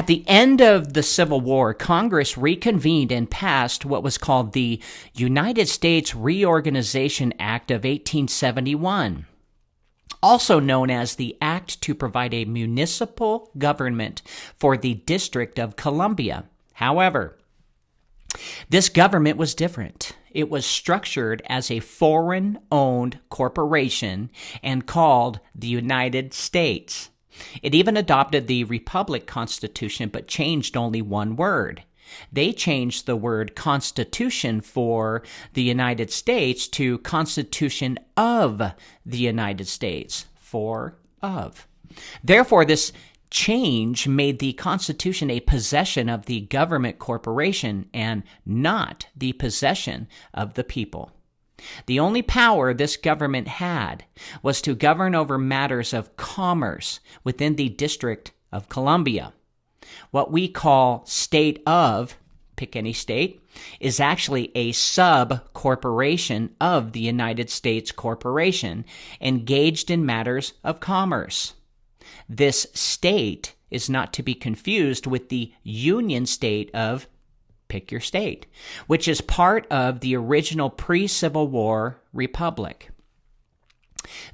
At the end of the Civil War, Congress reconvened and passed what was called the United States Reorganization Act of 1871, also known as the Act to provide a municipal government for the District of Columbia. However, this government was different. It was structured as a foreign-owned corporation and called the United States. It even adopted the Republic Constitution, but changed only one word. They changed the word Constitution for the United States to Constitution of the United States, for of. Therefore, this change made the Constitution a possession of the government corporation and not the possession of the people. The only power this government had was to govern over matters of commerce within the District of Columbia. What we call state of, pick any state, is actually a sub-corporation of the United States Corporation engaged in matters of commerce. This state is not to be confused with the Union State of, pick your state, which is part of the original pre-Civil War republic.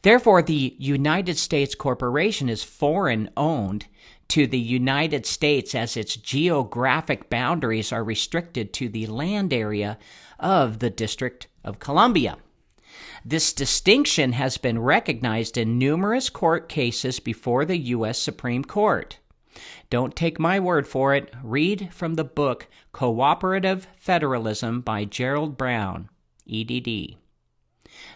Therefore, the United States Corporation is foreign-owned to the United States as its geographic boundaries are restricted to the land area of the District of Columbia. This distinction has been recognized in numerous court cases before the U.S. Supreme Court. Don't take my word for it. Read from the book Cooperative Federalism by Gerald Brown, EDD.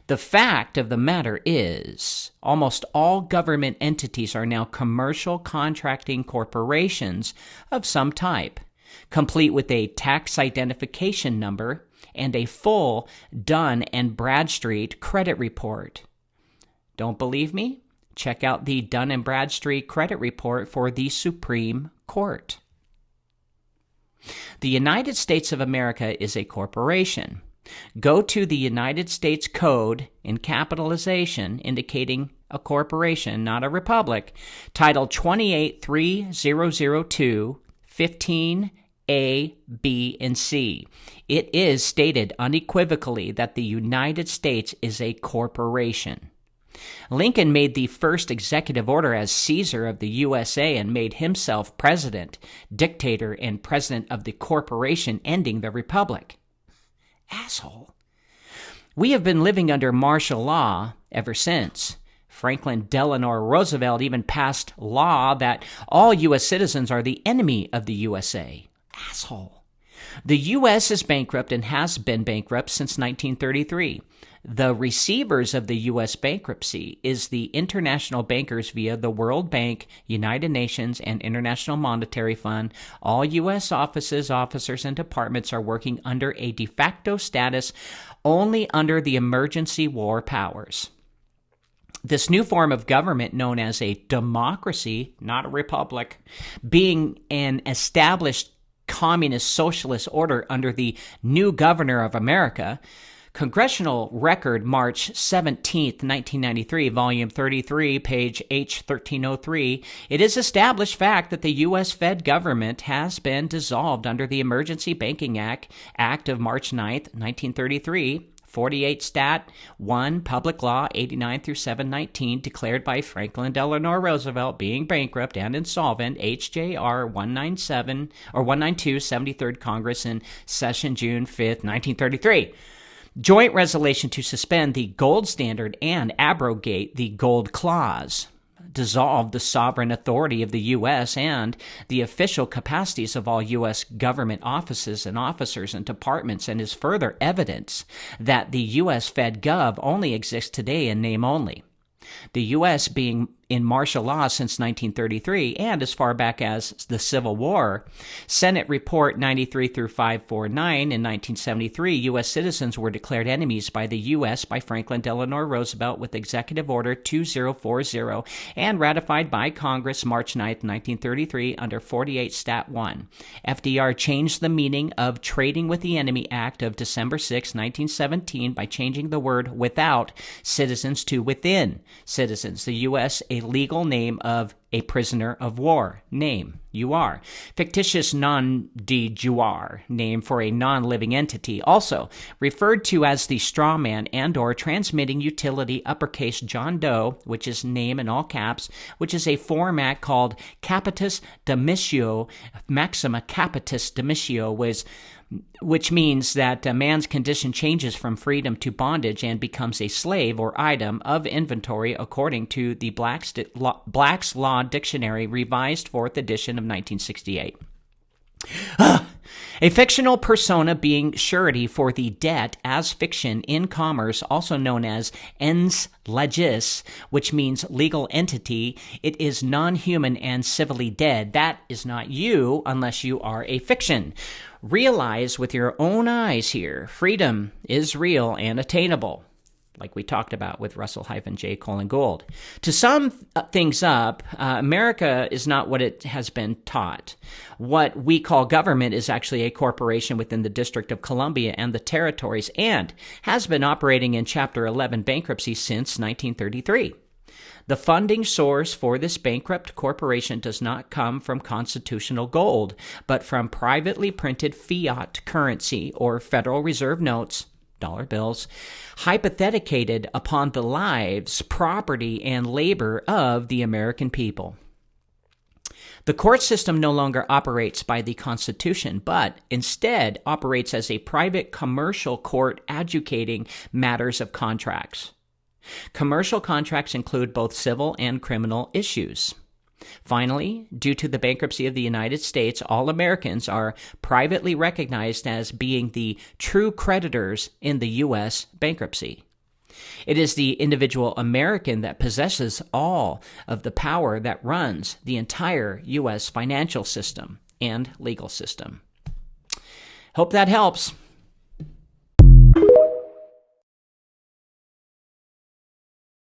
The fact of the matter is, almost all government entities are now commercial contracting corporations of some type, complete with a tax identification number and a full Dun & Bradstreet credit report. Don't believe me? Check out the Dun & Bradstreet credit report for the Supreme Court. The United States of America is a corporation. Go to the United States Code in capitalization indicating a corporation, not a republic, Title 283002, 15 A, B, and C. It is stated unequivocally that the United States is a corporation. Lincoln made the first executive order as Caesar of the USA and made himself president, dictator, and president of the corporation, ending the republic. Asshole. We have been living under martial law ever since. Franklin Delano Roosevelt even passed law that all U.S. citizens are the enemy of the USA. Asshole. The U.S. is bankrupt and has been bankrupt since 1933. The receivers of the U.S. bankruptcy is the international bankers via the World Bank, United Nations, and International Monetary Fund. All U.S. offices, officers, and departments are working under a de facto status only under the emergency war powers. This new form of government, known as a democracy, not a republic, being an established communist socialist order under the new governor of America, Congressional Record, March 17, 1993, Volume 33, page H1303, it is established fact that the U.S. Fed government has been dissolved under the Emergency Banking Act of March 9, 1933, 48 Stat 1, Public Law 89 through 719, declared by Franklin Delano Roosevelt being bankrupt and insolvent, HJR 197 or 192, 73rd Congress in session June 5, 1933. Joint resolution to suspend the gold standard and abrogate the gold clause, dissolve the sovereign authority of the U.S. and the official capacities of all U.S. government offices and officers and departments, and is further evidence that the U.S. Fed Gov only exists today in name only. The U.S. being in martial law since 1933 and as far back as the Civil War, Senate Report 93 through 549 in 1973, U.S. citizens were declared enemies by the U.S. by Franklin Delano Roosevelt with Executive Order 2040 and ratified by Congress March 9, 1933 under 48 Stat 1. FDR changed the meaning of Trading with the Enemy Act of December 6, 1917 by changing the word without citizens to within citizens. The U.S. a legal name of a prisoner of war. Name, you are. Fictitious nom de joueur, name for a non-living entity. Also referred to as the straw man and or transmitting utility uppercase John Doe, which is name in all caps, which is a format called capitis demitio, maxima capitis demitio, which means that a man's condition changes from freedom to bondage and becomes a slave or item of inventory according to the Black's Law Dictionary, revised 4th edition of 1968. A fictional persona being surety for the debt as fiction in commerce, also known as ens legis, which means legal entity. It is non-human and civilly dead. That is not you unless you are a fiction. Realize with your own eyes here, freedom is real and attainable, like we talked about with Russell-J. Gold. To sum things up, America is not what it has been taught. What we call government is actually a corporation within the District of Columbia and the territories, and has been operating in Chapter 11 bankruptcy since 1933. The funding source for this bankrupt corporation does not come from constitutional gold, but from privately printed fiat currency or Federal Reserve notes, dollar bills, hypothecated upon the lives, property, and labor of the American people. The court system no longer operates by the Constitution, but instead operates as a private commercial court adjudicating matters of contracts. Commercial contracts include both civil and criminal issues. Finally, due to the bankruptcy of the United States, all Americans are privately recognized as being the true creditors in the U.S. bankruptcy. It is the individual American that possesses all of the power that runs the entire U.S. financial system and legal system. Hope that helps.